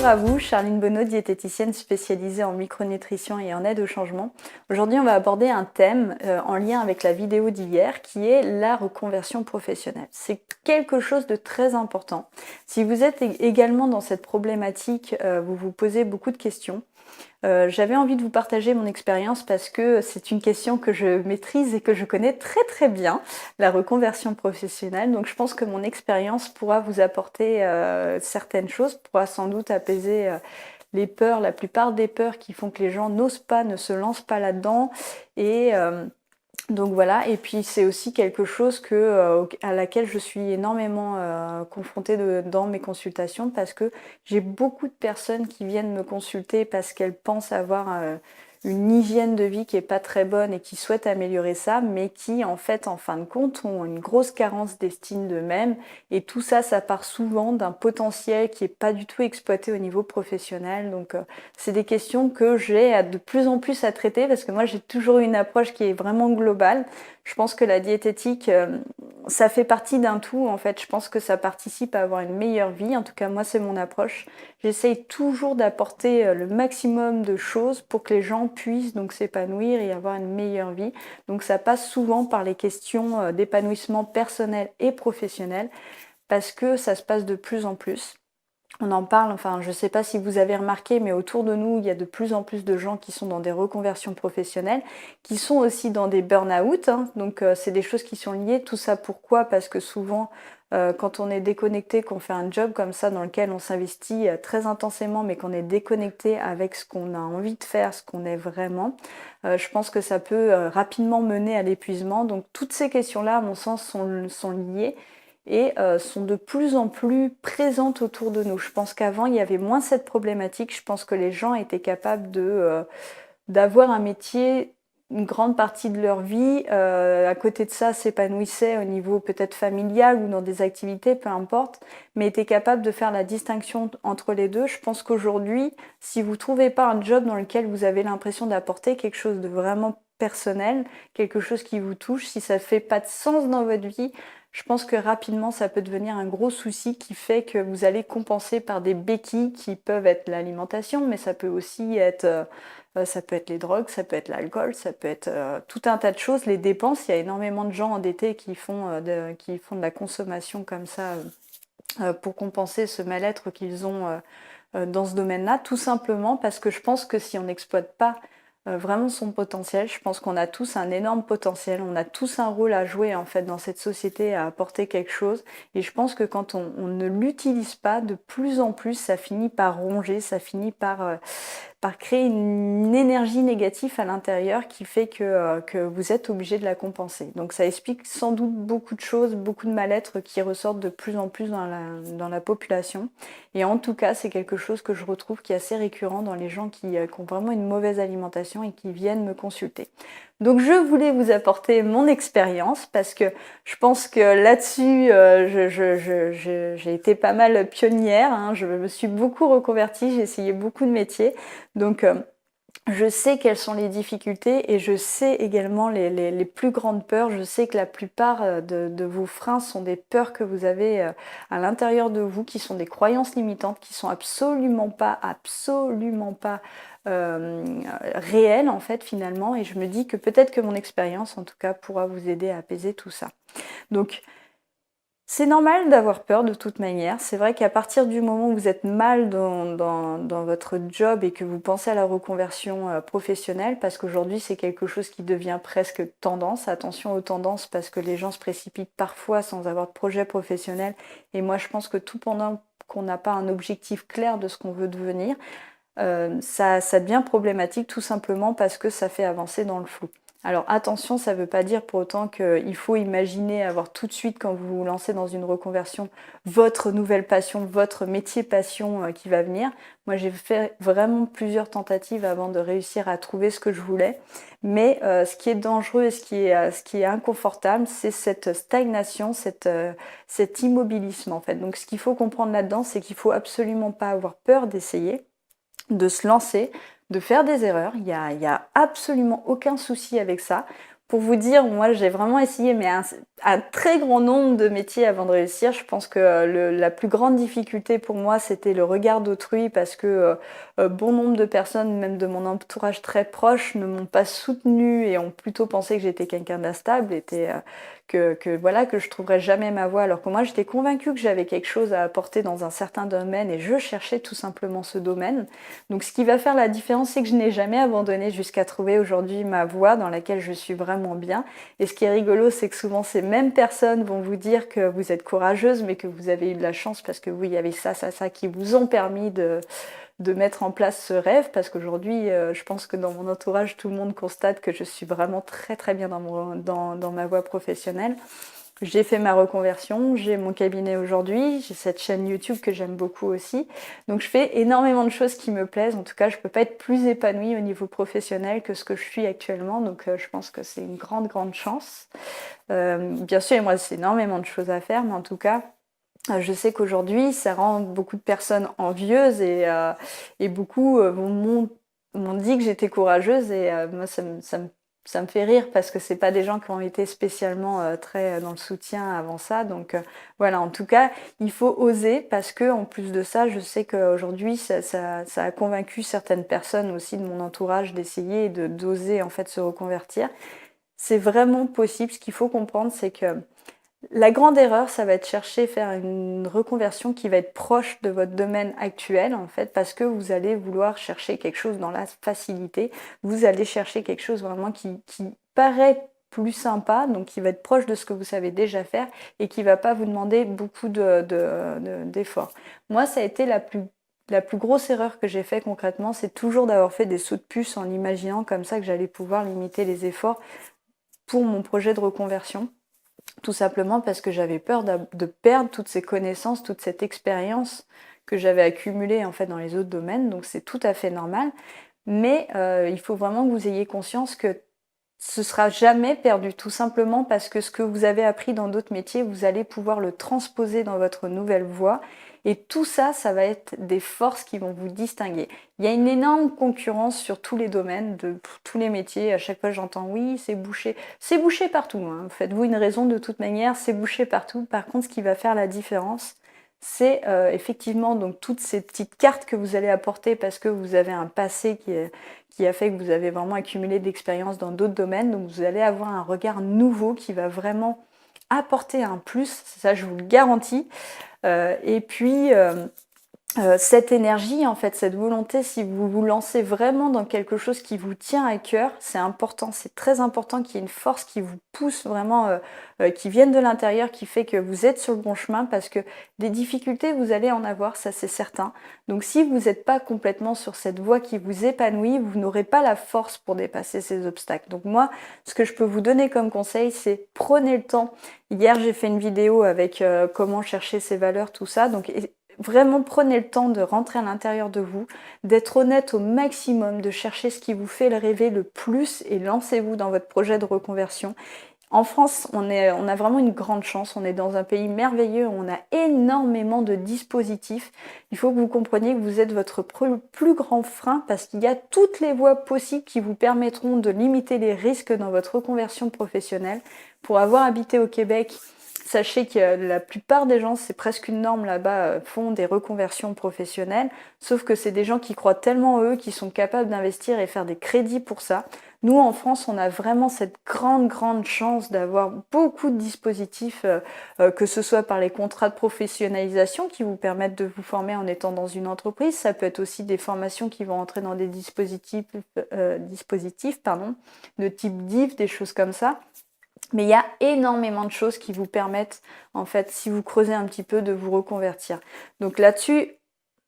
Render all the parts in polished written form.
Bonjour à vous, Charline Bonneau, diététicienne spécialisée en micronutrition et en aide au changement. Aujourd'hui, on va aborder un thème en lien avec la vidéo d'hier qui est la reconversion professionnelle. C'est quelque chose de très important. Si vous êtes également dans cette problématique, vous vous posez beaucoup de questions. J'avais envie de vous partager mon expérience parce que c'est une question que je maîtrise et que je connais très très bien, la reconversion professionnelle. Donc je pense que mon expérience pourra vous apporter certaines choses, pourra sans doute apaiser les peurs, la plupart des peurs qui font que les gens n'osent pas, ne se lancent pas là-dedans. Et donc voilà, et puis c'est aussi quelque chose à laquelle je suis énormément confrontée dans mes consultations parce que j'ai beaucoup de personnes qui viennent me consulter parce qu'elles pensent avoir une hygiène de vie qui n'est pas très bonne et qui souhaitent améliorer ça, mais qui en fait, en fin de compte, ont une grosse carence d'estime d'eux-mêmes. Et tout ça, ça part souvent d'un potentiel qui n'est pas du tout exploité au niveau professionnel. Donc c'est des questions que j'ai de plus en plus à traiter parce que moi j'ai toujours eu une approche qui est vraiment globale. Je pense que la diététique, ça fait partie d'un tout en fait. Je pense que ça participe à avoir une meilleure vie. En tout cas, moi c'est mon approche. J'essaye toujours d'apporter le maximum de choses pour que les gens puissent donc s'épanouir et avoir une meilleure vie. Donc ça passe souvent par les questions d'épanouissement personnel et professionnel parce que ça se passe de plus en plus. On en parle, enfin je ne sais pas si vous avez remarqué, mais autour de nous, il y a de plus en plus de gens qui sont dans des reconversions professionnelles, qui sont aussi dans des burn-out, hein. Donc c'est des choses qui sont liées. Tout ça pourquoi? Parce que souvent, quand on est déconnecté, qu'on fait un job comme ça dans lequel on s'investit très intensément, mais qu'on est déconnecté avec ce qu'on a envie de faire, ce qu'on est vraiment, je pense que ça peut rapidement mener à l'épuisement. Donc toutes ces questions-là, à mon sens, sont liées et sont de plus en plus présentes autour de nous. Je pense qu'avant, il y avait moins cette problématique. Je pense que les gens étaient capables d'avoir un métier une grande partie de leur vie. À côté de ça, s'épanouissaient au niveau peut-être familial ou dans des activités, peu importe, mais étaient capables de faire la distinction entre les deux. Je pense qu'aujourd'hui, si vous ne trouvez pas un job dans lequel vous avez l'impression d'apporter quelque chose de vraiment personnel, quelque chose qui vous touche, si ça ne fait pas de sens dans votre vie, je pense que rapidement, ça peut devenir un gros souci qui fait que vous allez compenser par des béquilles qui peuvent être l'alimentation, mais ça peut aussi être, ça peut être les drogues, ça peut être l'alcool, ça peut être tout un tas de choses. Les dépenses, il y a énormément de gens endettés qui font de la consommation comme ça pour compenser ce mal-être qu'ils ont dans ce domaine-là, tout simplement parce que je pense que si on n'exploite pas vraiment son potentiel. Je pense qu'on a tous un énorme potentiel, on a tous un rôle à jouer en fait dans cette société, à apporter quelque chose. Et je pense que quand on ne l'utilise pas, de plus en plus, ça finit par ronger, ça finit par créer une énergie négative à l'intérieur qui fait que vous êtes obligé de la compenser. Donc ça explique sans doute beaucoup de choses, beaucoup de mal-être qui ressortent de plus en plus dans la population. Et en tout cas, c'est quelque chose que je retrouve qui est assez récurrent dans les gens qui ont vraiment une mauvaise alimentation et qui viennent me consulter. Donc je voulais vous apporter mon expérience parce que je pense que là-dessus, j'ai été pas mal pionnière, hein. Je me suis beaucoup reconvertie, j'ai essayé beaucoup de métiers. Donc je sais quelles sont les difficultés et je sais également les plus grandes peurs. Je sais que la plupart de vos freins sont des peurs que vous avez à l'intérieur de vous, qui sont des croyances limitantes, qui sont absolument pas réelles en fait finalement. Et je me dis que peut-être que mon expérience en tout cas pourra vous aider à apaiser tout ça. Donc c'est normal d'avoir peur de toute manière. C'est vrai qu'à partir du moment où vous êtes mal dans votre job et que vous pensez à la reconversion professionnelle, parce qu'aujourd'hui c'est quelque chose qui devient presque tendance, attention aux tendances parce que les gens se précipitent parfois sans avoir de projet professionnel. Et moi je pense que tout pendant qu'on n'a pas un objectif clair de ce qu'on veut devenir, ça devient problématique tout simplement parce que ça fait avancer dans le flou. Alors attention, ça ne veut pas dire pour autant qu'il faut imaginer avoir tout de suite, quand vous vous lancez dans une reconversion, votre nouvelle passion, votre métier passion qui va venir. Moi, j'ai fait vraiment plusieurs tentatives avant de réussir à trouver ce que je voulais. Mais ce qui est dangereux et ce qui est inconfortable, c'est cette stagnation, cet immobilisme en fait. Donc ce qu'il faut comprendre là-dedans, c'est qu'il ne faut absolument pas avoir peur d'essayer, de se lancer, de faire des erreurs. Il y a absolument aucun souci avec ça. Pour vous dire, moi j'ai vraiment essayé, mais un très grand nombre de métiers avant de réussir. Je pense que la plus grande difficulté pour moi, c'était le regard d'autrui parce que bon nombre de personnes, même de mon entourage très proche, ne m'ont pas soutenue et ont plutôt pensé que j'étais quelqu'un d'instable, voilà, que je trouverais jamais ma voie. Alors que moi, j'étais convaincue que j'avais quelque chose à apporter dans un certain domaine et je cherchais tout simplement ce domaine. Donc ce qui va faire la différence, c'est que je n'ai jamais abandonné jusqu'à trouver aujourd'hui ma voie dans laquelle je suis vraiment bien. Et ce qui est rigolo, c'est que souvent ces mêmes personnes vont vous dire que vous êtes courageuse, mais que vous avez eu de la chance parce que oui, il y avait ça, ça, ça qui vous ont permis de mettre en place ce rêve. Parce qu'aujourd'hui, je pense que dans mon entourage, tout le monde constate que je suis vraiment très très bien dans ma voie professionnelle. J'ai fait ma reconversion, j'ai mon cabinet aujourd'hui, j'ai cette chaîne YouTube que j'aime beaucoup aussi. Donc je fais énormément de choses qui me plaisent. En tout cas, je peux pas être plus épanouie au niveau professionnel que ce que je suis actuellement. Donc je pense que c'est une grande, grande chance. Bien sûr, il me reste énormément de choses à faire, mais en tout cas, je sais qu'aujourd'hui, ça rend beaucoup de personnes envieuses et beaucoup m'ont dit que j'étais courageuse et moi, ça me fait rire parce que c'est pas des gens qui ont été spécialement très dans le soutien avant ça. Donc voilà, en tout cas, il faut oser parce que en plus de ça, je sais qu'aujourd'hui, ça a convaincu certaines personnes aussi de mon entourage d'essayer et d'oser en fait se reconvertir. C'est vraiment possible. Ce qu'il faut comprendre, c'est que la grande erreur, ça va être chercher faire une reconversion qui va être proche de votre domaine actuel, en fait, parce que vous allez vouloir chercher quelque chose dans la facilité. Vous allez chercher quelque chose vraiment qui paraît plus sympa, donc qui va être proche de ce que vous savez déjà faire et qui va pas vous demander beaucoup d'efforts. Moi, ça a été la plus grosse erreur que j'ai fait concrètement, c'est toujours d'avoir fait des sauts de puce en imaginant comme ça que j'allais pouvoir limiter les efforts pour mon projet de reconversion. Tout simplement parce que j'avais peur de perdre toutes ces connaissances, toute cette expérience que j'avais accumulée en fait dans les autres domaines. Donc c'est tout à fait normal. Mais il faut vraiment que vous ayez conscience que ce sera jamais perdu, tout simplement parce que ce que vous avez appris dans d'autres métiers, vous allez pouvoir le transposer dans votre nouvelle voie. Et tout ça, ça va être des forces qui vont vous distinguer. Il y a une énorme concurrence sur tous les domaines, de tous les métiers. À chaque fois, j'entends oui, c'est bouché. C'est bouché partout, hein. Faites-vous une raison de toute manière, c'est bouché partout. Par contre, ce qui va faire la différence, c'est effectivement donc toutes ces petites cartes que vous allez apporter parce que vous avez un passé qui a fait que vous avez vraiment accumulé d'expérience dans d'autres domaines. Donc vous allez avoir un regard nouveau qui va vraiment apporter un plus, ça je vous le garantis. Et puis cette énergie, en fait, cette volonté, si vous vous lancez vraiment dans quelque chose qui vous tient à cœur, c'est important, c'est très important qu'il y ait une force qui vous pousse vraiment, qui vienne de l'intérieur, qui fait que vous êtes sur le bon chemin, parce que des difficultés, vous allez en avoir, ça c'est certain. Donc si vous n'êtes pas complètement sur cette voie qui vous épanouit, vous n'aurez pas la force pour dépasser ces obstacles. Donc moi, ce que je peux vous donner comme conseil, c'est prenez le temps. Hier, j'ai fait une vidéo avec comment chercher ses valeurs, tout ça. Donc vraiment, prenez le temps de rentrer à l'intérieur de vous, d'être honnête au maximum, de chercher ce qui vous fait le rêver le plus et lancez-vous dans votre projet de reconversion. En France, on a vraiment une grande chance. On est dans un pays merveilleux. On a énormément de dispositifs. Il faut que vous compreniez que vous êtes votre plus grand frein parce qu'il y a toutes les voies possibles qui vous permettront de limiter les risques dans votre reconversion professionnelle. Pour avoir habité au Québec, sachez que la plupart des gens, c'est presque une norme là-bas, font des reconversions professionnelles, sauf que c'est des gens qui croient tellement en eux, qui sont capables d'investir et faire des crédits pour ça. Nous, en France, on a vraiment cette grande, grande chance d'avoir beaucoup de dispositifs, que ce soit par les contrats de professionnalisation qui vous permettent de vous former en étant dans une entreprise. Ça peut être aussi des formations qui vont entrer dans des dispositifs de type DIF, des choses comme ça. Mais il y a énormément de choses qui vous permettent, en fait, si vous creusez un petit peu, de vous reconvertir. Donc là-dessus,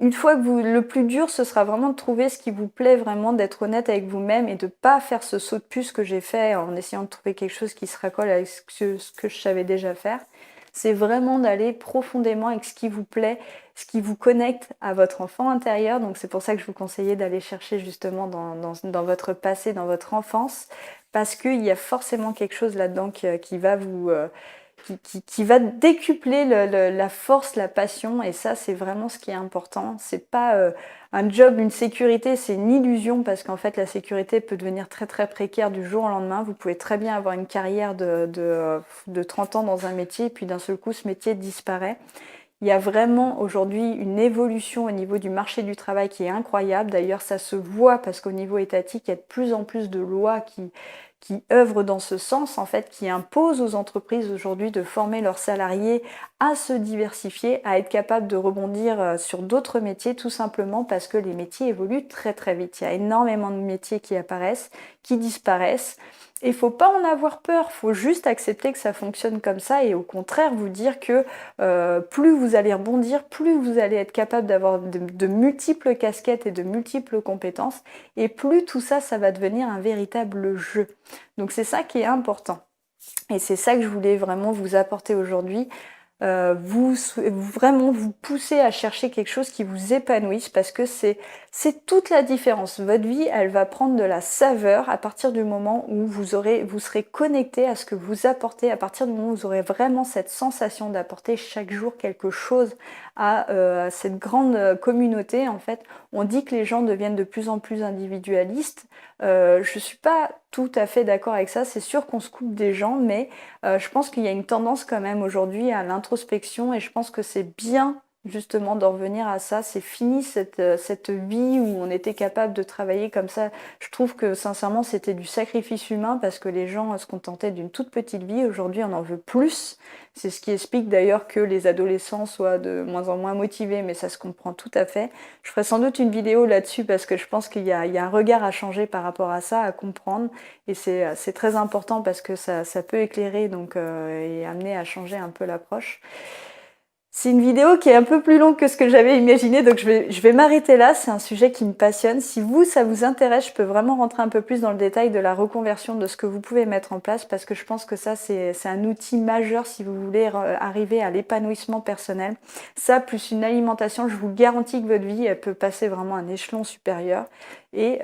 une fois que le plus dur, ce sera vraiment de trouver ce qui vous plaît vraiment, d'être honnête avec vous-même et de pas faire ce saut de puce que j'ai fait en essayant de trouver quelque chose qui se racole avec ce que je savais déjà faire. C'est vraiment d'aller profondément avec ce qui vous plaît, ce qui vous connecte à votre enfant intérieur. Donc c'est pour ça que je vous conseillais d'aller chercher justement dans votre passé, dans votre enfance, parce qu'il y a forcément quelque chose là-dedans qui va qui va décupler la force, la passion, et ça c'est vraiment ce qui est important. C'est pas un job, une sécurité, c'est une illusion, parce qu'en fait la sécurité peut devenir très très précaire du jour au lendemain. Vous pouvez très bien avoir une carrière de 30 ans dans un métier, et puis d'un seul coup ce métier disparaît. Il y a vraiment aujourd'hui une évolution au niveau du marché du travail qui est incroyable. D'ailleurs, ça se voit parce qu'au niveau étatique, il y a de plus en plus de lois qui œuvrent dans ce sens, en fait, qui imposent aux entreprises aujourd'hui de former leurs salariés à se diversifier, à être capables de rebondir sur d'autres métiers, tout simplement parce que les métiers évoluent très très vite. Il y a énormément de métiers qui apparaissent, qui disparaissent. Et il ne faut pas en avoir peur, il faut juste accepter que ça fonctionne comme ça, et au contraire vous dire que plus vous allez rebondir, plus vous allez être capable d'avoir de multiples casquettes et de multiples compétences, et plus tout ça, ça va devenir un véritable jeu. Donc c'est ça qui est important. Et c'est ça que je voulais vraiment vous apporter aujourd'hui. Vraiment vous pousser à chercher quelque chose qui vous épanouisse, parce que c'est toute la différence. Votre vie, elle va prendre de la saveur à partir du moment où vous serez connecté à ce que vous apportez, à partir du moment où vous aurez vraiment cette sensation d'apporter chaque jour quelque chose à cette grande communauté. En fait, on dit que les gens deviennent de plus en plus individualistes. Je suis pas tout à fait d'accord avec ça. C'est sûr qu'on se coupe des gens, mais je pense qu'il y a une tendance quand même aujourd'hui à l'introspection, et je pense que c'est bien justement d'en revenir à ça. C'est fini cette vie où on était capable de travailler comme ça. Je trouve que sincèrement c'était du sacrifice humain, parce que les gens se contentaient d'une toute petite vie. Aujourd'hui on en veut plus. C'est ce qui explique d'ailleurs que les adolescents soient de moins en moins motivés, mais ça se comprend tout à fait. Je ferai sans doute une vidéo là-dessus, parce que je pense qu'il y a un regard à changer par rapport à ça, à comprendre, et c'est très important parce que ça peut éclairer donc, et amener à changer un peu l'approche. C'est une vidéo qui est un peu plus longue que ce que j'avais imaginé, donc je vais m'arrêter là. C'est un sujet qui me passionne. Si ça vous intéresse, je peux vraiment rentrer un peu plus dans le détail de la reconversion, de ce que vous pouvez mettre en place, parce que je pense que ça, c'est un outil majeur si vous voulez arriver à l'épanouissement personnel. Ça, plus une alimentation, je vous garantis que votre vie, elle peut passer vraiment à un échelon supérieur. Et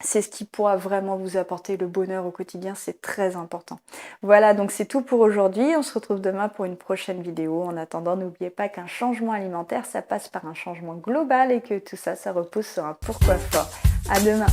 c'est ce qui pourra vraiment vous apporter le bonheur au quotidien, c'est très important. Voilà, donc c'est tout pour aujourd'hui. On se retrouve demain pour une prochaine vidéo. En attendant, n'oubliez pas qu'un changement alimentaire, ça passe par un changement global, et que tout ça, ça repose sur un pourquoi fort. À demain!